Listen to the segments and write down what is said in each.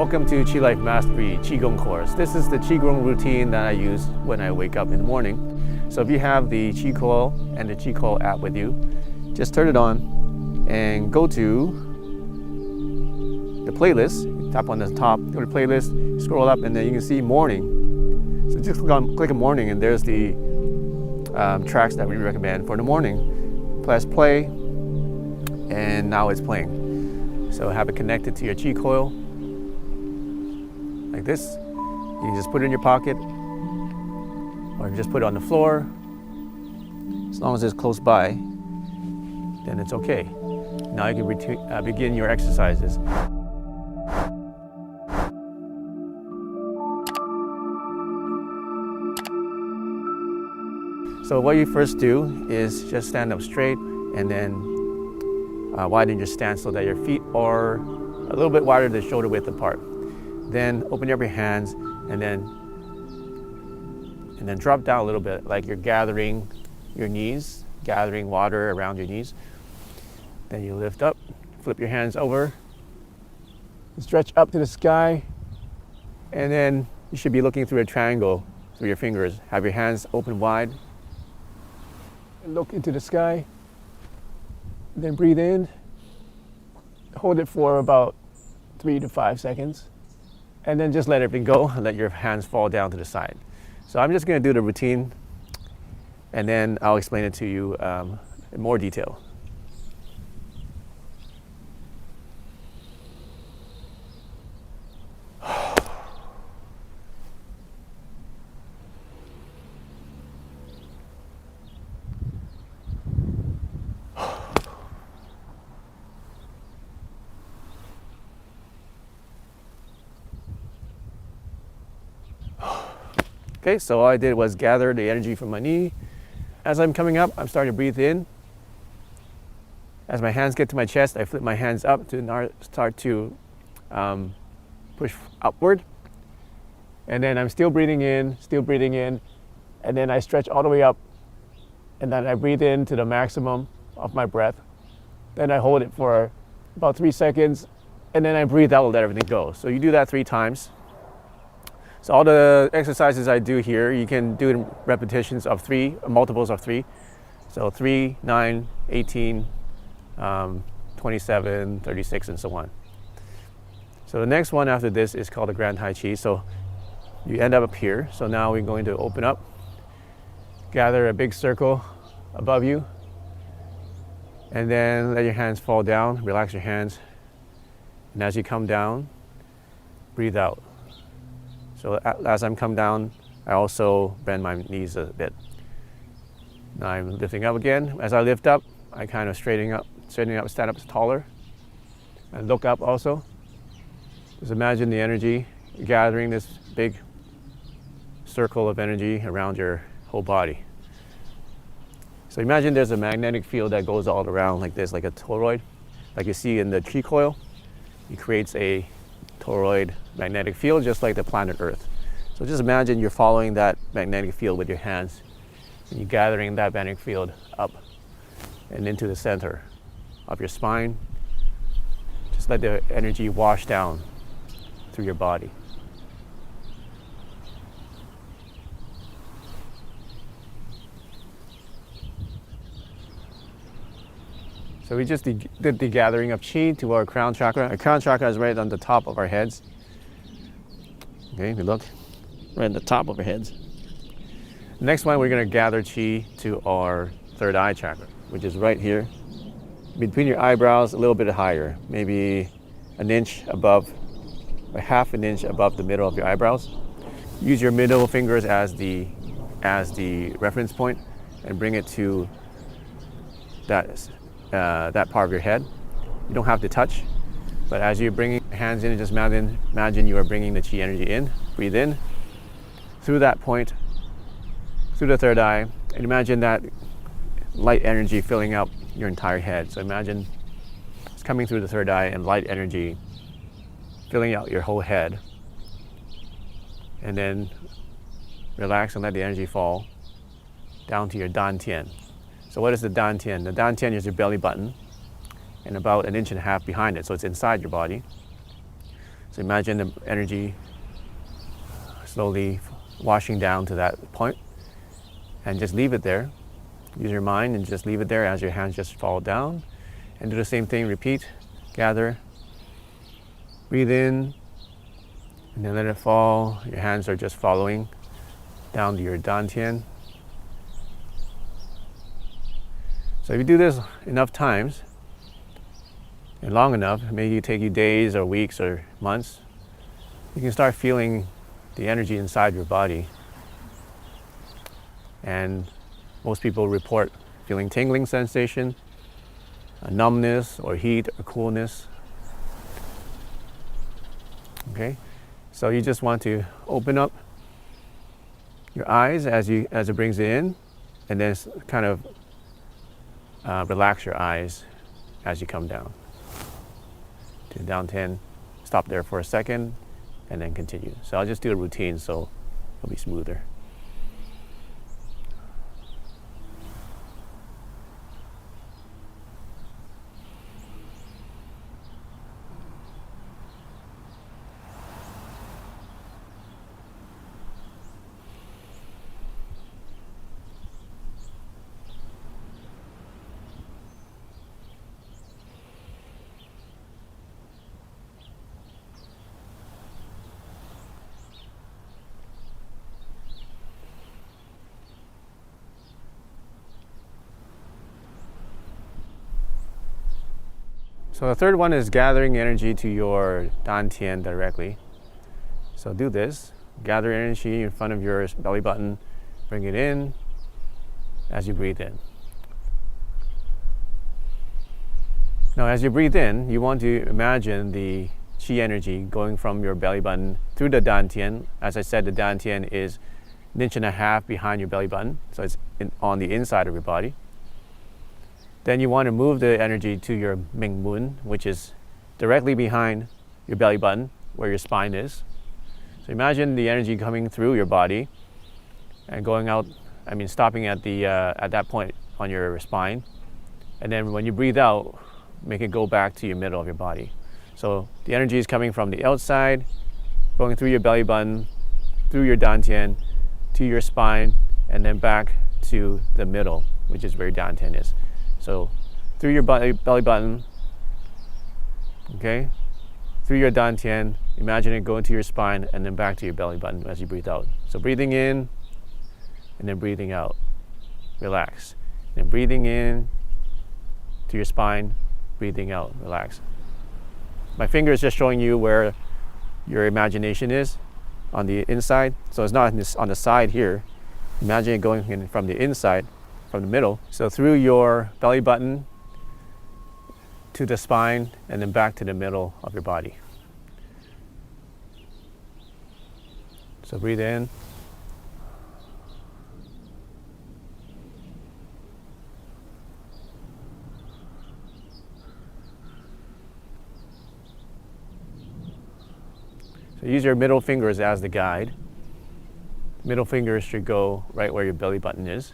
Welcome to Qi Life Mastery QIGONG course. This is the QIGONG routine that I use when I wake up in the morning. So if you have the Qi Coil and the Qi Coil app with you, just turn it on and go to the playlist. Tap on the top, go to playlist, scroll up, and then you can see morning. So just click on morning, and there's the tracks that we recommend for the morning. Press play, and now it's playing. So have it connected to your Qi Coil like this. You can just put it in your pocket, or you just put it on the floor. As long as it's close by, then it's okay. Now you can begin your exercises. So what you first do is just stand up straight, and then widen your stance so that your feet are a little bit wider than shoulder width apart. Then open up your hands, and then drop down a little bit, like you're gathering your knees, gathering water around your knees. Then you lift up, flip your hands over, stretch up to the sky, and then you should be looking through a triangle through your fingers. Have your hands open wide, and look into the sky. Then breathe in, hold it for about 3 to 5 seconds. And then just let everything go and let your hands fall down to the side. So I'm just going to do the routine, and then I'll explain it to you in more detail. Okay, so all I did was gather the energy from my knee. As I'm coming up, I'm starting to breathe in. As my hands get to my chest, I flip my hands up to start to push upward. And then I'm still breathing in, and then I stretch all the way up, and then I breathe in to the maximum of my breath. Then I hold it for about 3 seconds, and then I breathe out and let everything go. So you do that 3 times. So all the exercises I do here, you can do in repetitions of 3, multiples of 3. So 3, 9, 18, 27, 36, and so on. So the next one after this is called the Grand Tai Chi. So you end up here. So now we're going to open up, gather a big circle above you, and then let your hands fall down, relax your hands. And as you come down, breathe out. So as I'm come down, I also bend my knees a bit. Now I'm lifting up again. As I lift up, I kind of straighten up, stand up taller, and look up also. Just imagine the energy, gathering this big circle of energy around your whole body. So imagine there's a magnetic field that goes all around like this, like a toroid. Like you see in the Qi Coil, it creates a toroid magnetic field, just like the planet Earth. So just imagine you're following that magnetic field with your hands, and you're gathering that magnetic field up and into the center of your spine. Just let the energy wash down through your body. So we just did the gathering of Qi to our crown chakra. Our crown chakra is right on the top of our heads. Okay, we look, right on the top of our heads. Next one, we're going to gather Qi to our third eye chakra, which is right here, between your eyebrows, a little bit higher, maybe an inch above, or half an inch above the middle of your eyebrows. Use your middle fingers as the reference point, and bring it to that part of your head. You don't have to touch, but as you're bringing your hands in, just imagine you are bringing the Qi energy in. Breathe in through that point, through the third eye, and imagine that light energy filling up your entire head. So imagine it's coming through the third eye and light energy filling out your whole head. And then relax and let the energy fall down to your dantian. So what is the dantian? The dantian is your belly button, and about 1.5 inches behind it, so it's inside your body. So imagine the energy slowly washing down to that point, and just leave it there. Use your mind and just leave it there as your hands just fall down, and do the same thing. Repeat. Gather, breathe in, and then let it fall. Your hands are just following down to your dantian. So if you do this enough times and long enough, maybe it take you days or weeks or months, you can start feeling the energy inside your body. And most people report feeling tingling sensation, a numbness or heat or coolness. Okay, so you just want to open up your eyes as it brings it in, and then kind of relax your eyes as you come down to down 10. Stop there for a second and then continue. So I'll just do a routine so it'll be smoother. So the third one is gathering energy to your dantian directly. So do this. Gather energy in front of your belly button. Bring it in as you breathe in. Now as you breathe in, you want to imagine the qi energy going from your belly button through the dantian. As I said, the dantian is 1.5 inches behind your belly button, so it's on the inside of your body. Then you want to move the energy to your Ming Mun, which is directly behind your belly button, where your spine is. So imagine the energy coming through your body and going out, stopping at that point on your spine. And then when you breathe out, make it go back to your middle of your body. So the energy is coming from the outside, going through your belly button, through your dantian, to your spine, and then back to the middle, which is where your dantian is. So through your belly button, okay, through your dantian, imagine it going to your spine and then back to your belly button as you breathe out. So breathing in and then breathing out, relax. Then breathing in to your spine, breathing out, relax. My finger is just showing you where your imagination is on the inside. So it's not on the side here. Imagine it going in from the inside, from the middle. So through your belly button to the spine and then back to the middle of your body. So breathe in. So use your middle fingers as the guide. Middle fingers should go right where your belly button is.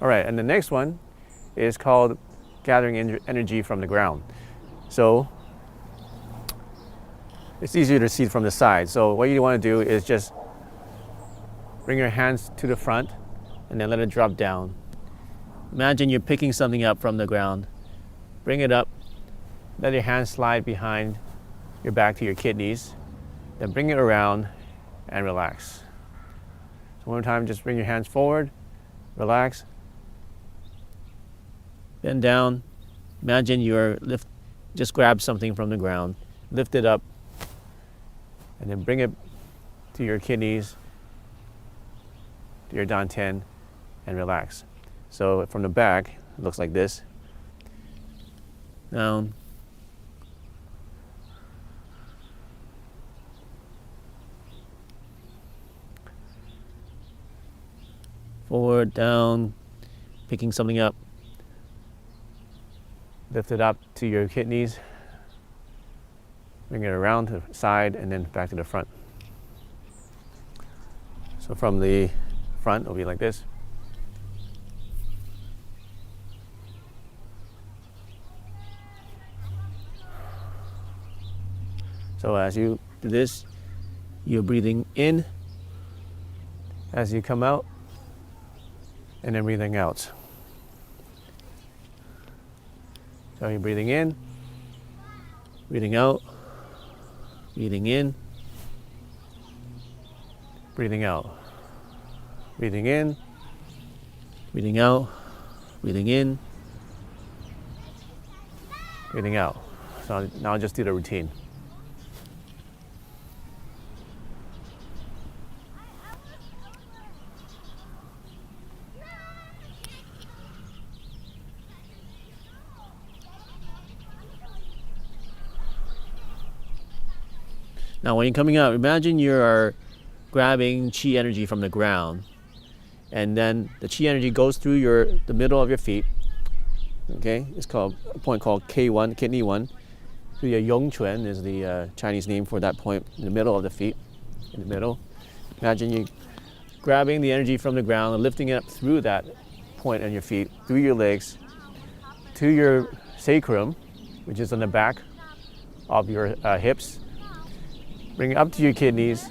All right, and the next one is called gathering energy from the ground. So it's easier to see from the side. So what you want to do is just bring your hands to the front and then let it drop down. Imagine you're picking something up from the ground. Bring it up, let your hands slide behind your back to your kidneys, then bring it around and relax. So one more time, just bring your hands forward, relax, bend down. Imagine just grab something from the ground, lift it up, and then bring it to your kidneys, to your dantian, and relax. So from the back, it looks like this. Down. Forward, down, picking something up. Lift it up to your kidneys. Bring it around to the side and then back to the front. So from the front, it'll be like this. So as you do this, you're breathing in as you come out, and then breathing out. So you're breathing in, breathing out, breathing in, breathing out, breathing in, breathing out, breathing in, breathing out. So now just do the routine. Now when you're coming out, imagine you are grabbing chi energy from the ground, and then the chi energy goes through the middle of your feet. Okay, it's called a point called K1, kidney 1. So your Yongquan is the Chinese name for that point in the middle of the feet, in the middle. Imagine you grabbing the energy from the ground and lifting it up through that point on your feet, through your legs, to your sacrum, which is on the back of your hips. Bring it up to your kidneys,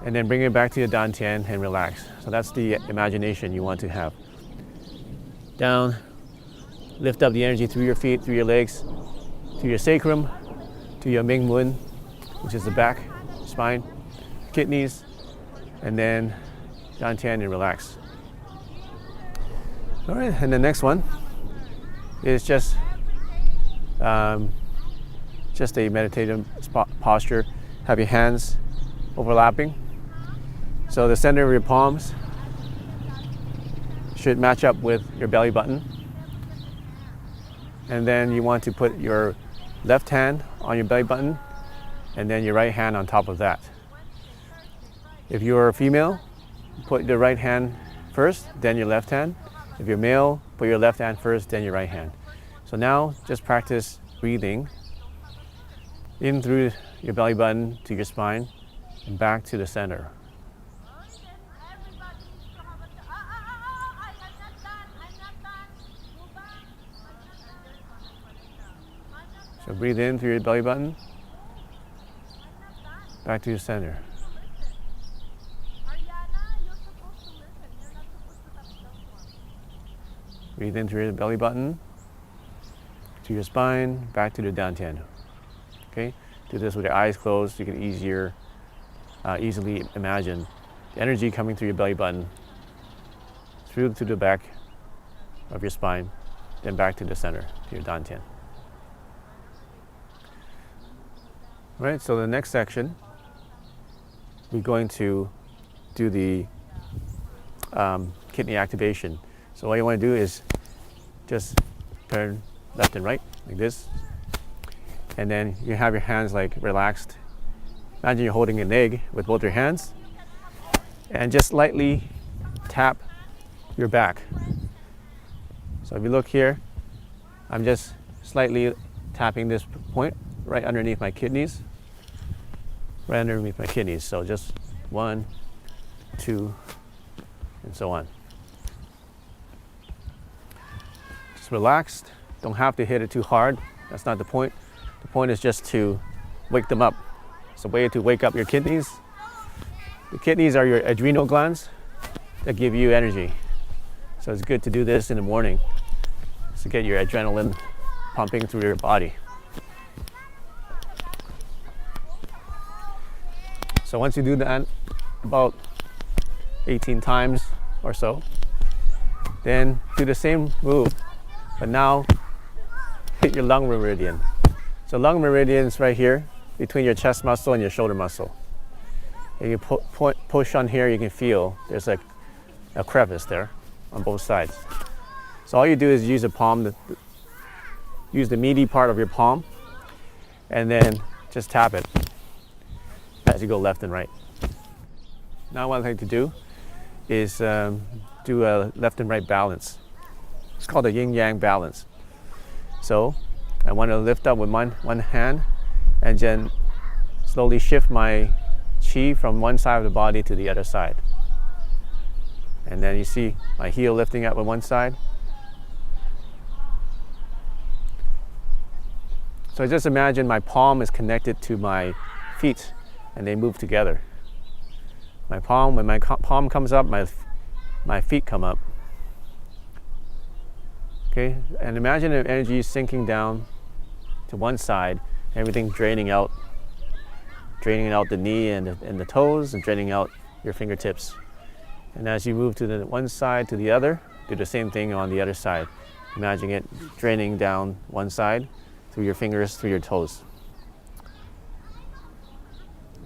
and then bring it back to your dantian and relax. So that's the imagination you want to have. Down, lift up the energy through your feet, through your legs, to your sacrum, to your Ming Mun, which is the back, spine, kidneys, and then dantian and relax. All right, and the next one is just a meditative posture. Have your hands overlapping. So the center of your palms should match up with your belly button. And then you want to put your left hand on your belly button and then your right hand on top of that. If you're a female, put the right hand first, then your left hand. If you're male, put your left hand first, then your right hand. So now just practice breathing in through your belly button to your spine and back to the center. So breathe in through your belly button, back to your center. Breathe in through your belly button, to your spine, back to the dantian. Okay? Do this with your eyes closed. You can easily imagine the energy coming through your belly button, through to the back of your spine, then back to the center, to your dantian. All right, so the next section, we're going to do the kidney activation. So what you want to do is just turn left and right, like this. And then you have your hands like relaxed. Imagine you're holding an egg with both your hands. And just lightly tap your back. So if you look here, I'm just slightly tapping this point right underneath my kidneys. Right underneath my kidneys. So just 1, 2, and so on. Just relaxed. Don't have to hit it too hard. That's not the point. The point is just to wake them up. It's a way to wake up your kidneys. The kidneys are your adrenal glands that give you energy. So it's good to do this in the morning to get your adrenaline pumping through your body. So once you do that about 18 times or so, then do the same move, but now hit your lung meridian. So lung meridian is right here between your chest muscle and your shoulder muscle. And you push on here, you can feel there's like a crevice there on both sides. So all you do is use a palm, use the meaty part of your palm, and then just tap it as you go left and right. Now what I'd like to do is do a left and right balance. It's called a yin-yang balance. So I want to lift up with one hand and then slowly shift my chi from one side of the body to the other side. And then you see my heel lifting up on one side. So just imagine my palm is connected to my feet and they move together. My palm, when my palm comes up, my feet come up. Okay, and imagine the energy sinking down to one side, everything draining out the knee and the toes, and draining out your fingertips. And as you move to the one side to the other, do the same thing on the other side. Imagine it draining down one side through your fingers, through your toes.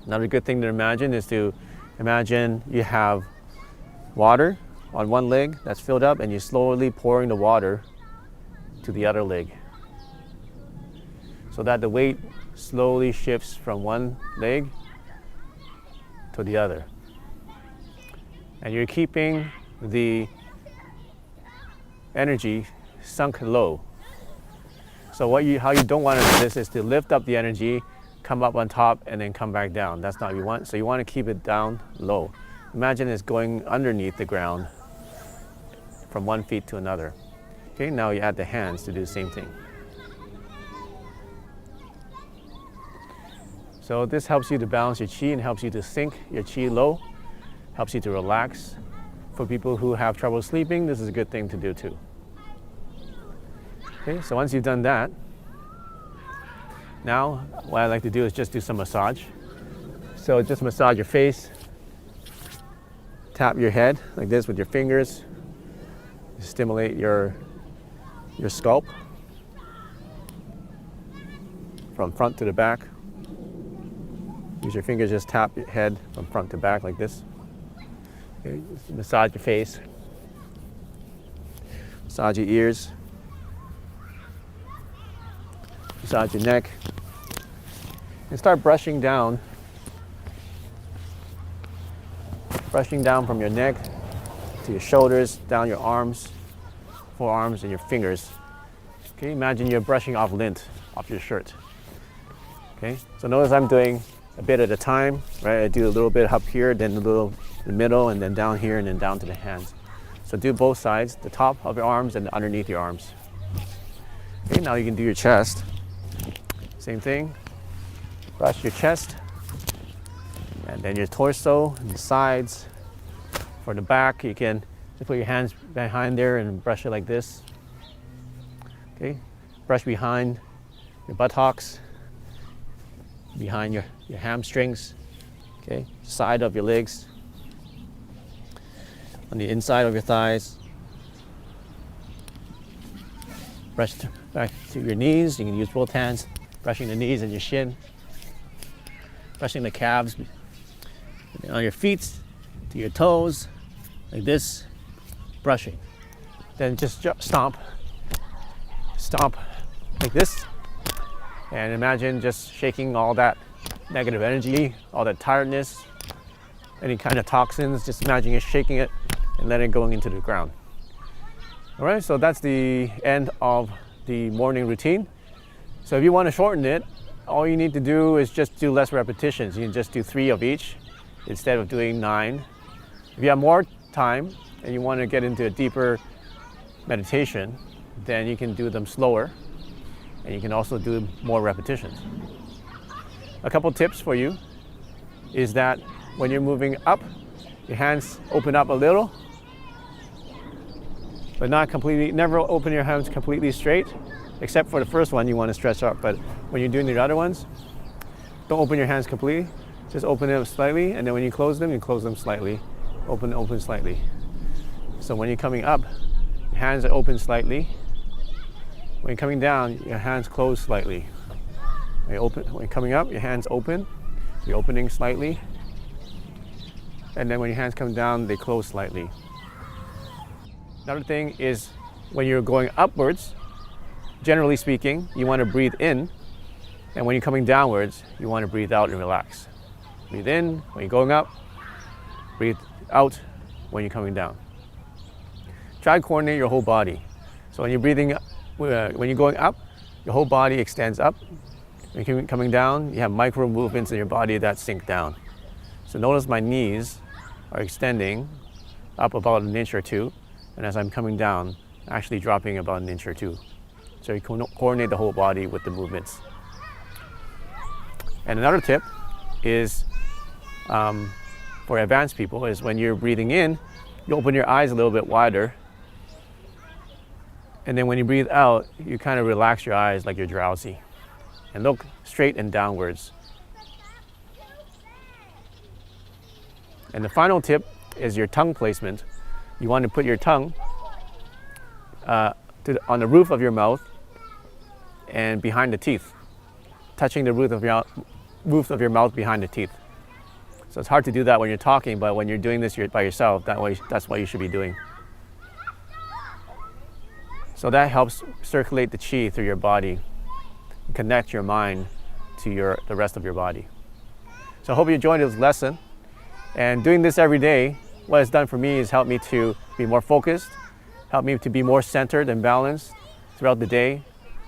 Another good thing to imagine is to imagine you have water on one leg that's filled up, and you're slowly pouring the water to the other leg, so that the weight slowly shifts from one leg to the other. And you're keeping the energy sunk low. So how you don't want to do this is to lift up the energy, come up on top, and then come back down. That's not what you want. So you want to keep it down low. Imagine it's going underneath the ground from one feet to another. Okay, now you add the hands to do the same thing. So this helps you to balance your chi and helps you to sink your chi low, helps you to relax. For people who have trouble sleeping, this is a good thing to do too. Okay, so once you've done that, now what I like to do is just do some massage. So just massage your face, tap your head like this with your fingers, stimulate your scalp from front to the back. Use your fingers, just tap your head from front to back like this. Okay, massage your face, massage your ears, massage your neck, and start brushing down from your neck to your shoulders, down your arms, forearms, and your fingers. Okay, imagine you're brushing off lint off your shirt. Okay, so notice I'm doing a bit at a time, right? I do a little bit up here, then a little in the middle, and then down here, and then down to the hands. So do both sides, the top of your arms and underneath your arms. Okay, now you can do your chest. Same thing, brush your chest, and then your torso and the sides. For the back, you can just put your hands behind there and brush it like this. Okay, brush behind your buttocks, behind your hamstrings, okay, side of your legs, on the inside of your thighs. Brush back to your knees. You can use both hands, brushing the knees and your shin, brushing the calves on your feet to your toes, like this, brushing. Then just stomp like this, and imagine just shaking all that negative energy, all that tiredness, any kind of toxins. Just imagine you're shaking it and letting it going into the ground. All right, so that's the end of the morning routine. So if you want to shorten it, all you need to do is just do less repetitions. You can just do 3 of each instead of doing 9. If you have more time and you want to get into a deeper meditation, then you can do them slower, and you can also do more repetitions. A couple tips for you is that when you're moving up, your hands open up a little, but not completely. Never open your hands completely straight, except for the first one you want to stretch up. But when you're doing the other ones, don't open your hands completely. Just open them slightly, and then when you close them slightly. Open slightly. So when you're coming up, your hands are open slightly. When you're coming down, your hands close slightly. When you're coming up, your hands open. You're opening slightly. And then when your hands come down, they close slightly. Another thing is when you're going upwards, generally speaking, you want to breathe in. And when you're coming downwards, you want to breathe out and relax. Breathe in when you're going up. Breathe out when you're coming down. Try to coordinate your whole body. So when you're breathing, when you're going up, your whole body extends up. When you're coming down, you have micro movements in your body that sink down. So notice my knees are extending up about an inch or two, and as I'm coming down, actually dropping about an inch or two. So you coordinate the whole body with the movements. And another tip is for advanced people is when you're breathing in, you open your eyes a little bit wider, and then when you breathe out, you kind of relax your eyes like you're drowsy and look straight and downwards. And the final tip is your tongue placement. You want to put your tongue on the roof of your mouth and behind the teeth, touching the roof of your mouth behind the teeth. So it's hard to do that when you're talking, but when you're doing this by yourself, that's what you should be doing. So that helps circulate the chi through your body, and connect your mind to the rest of your body. So I hope you enjoyed this lesson. And doing this every day, what it's done for me is helped me to be more focused, helped me to be more centered and balanced throughout the day,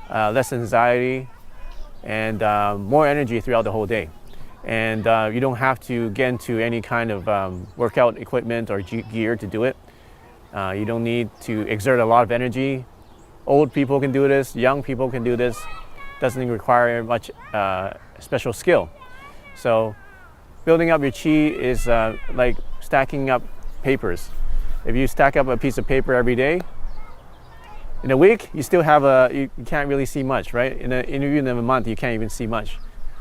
less anxiety, and more energy throughout the whole day. And you don't have to get into any kind of workout equipment or gear to do it. You don't need to exert a lot of energy. Old people can do this, young people can do this. Doesn't require much special skill. So building up your chi is like stacking up papers. If you stack up a piece of paper every day, in a week you still have you can't really see much, right? Even in a month you can't even see much.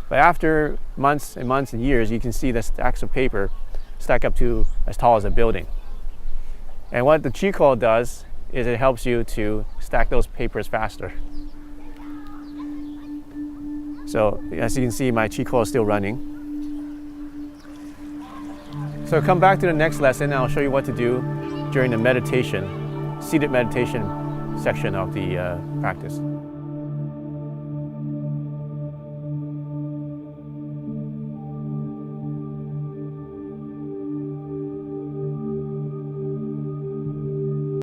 But after months and months and years, you can see the stacks of paper stack up to as tall as a building. And what the Qi coil does is it helps you to stack those papers faster. So as you can see, my Qi coil is still running. So come back to the next lesson and I'll show you what to do during the meditation, seated meditation section of the practice.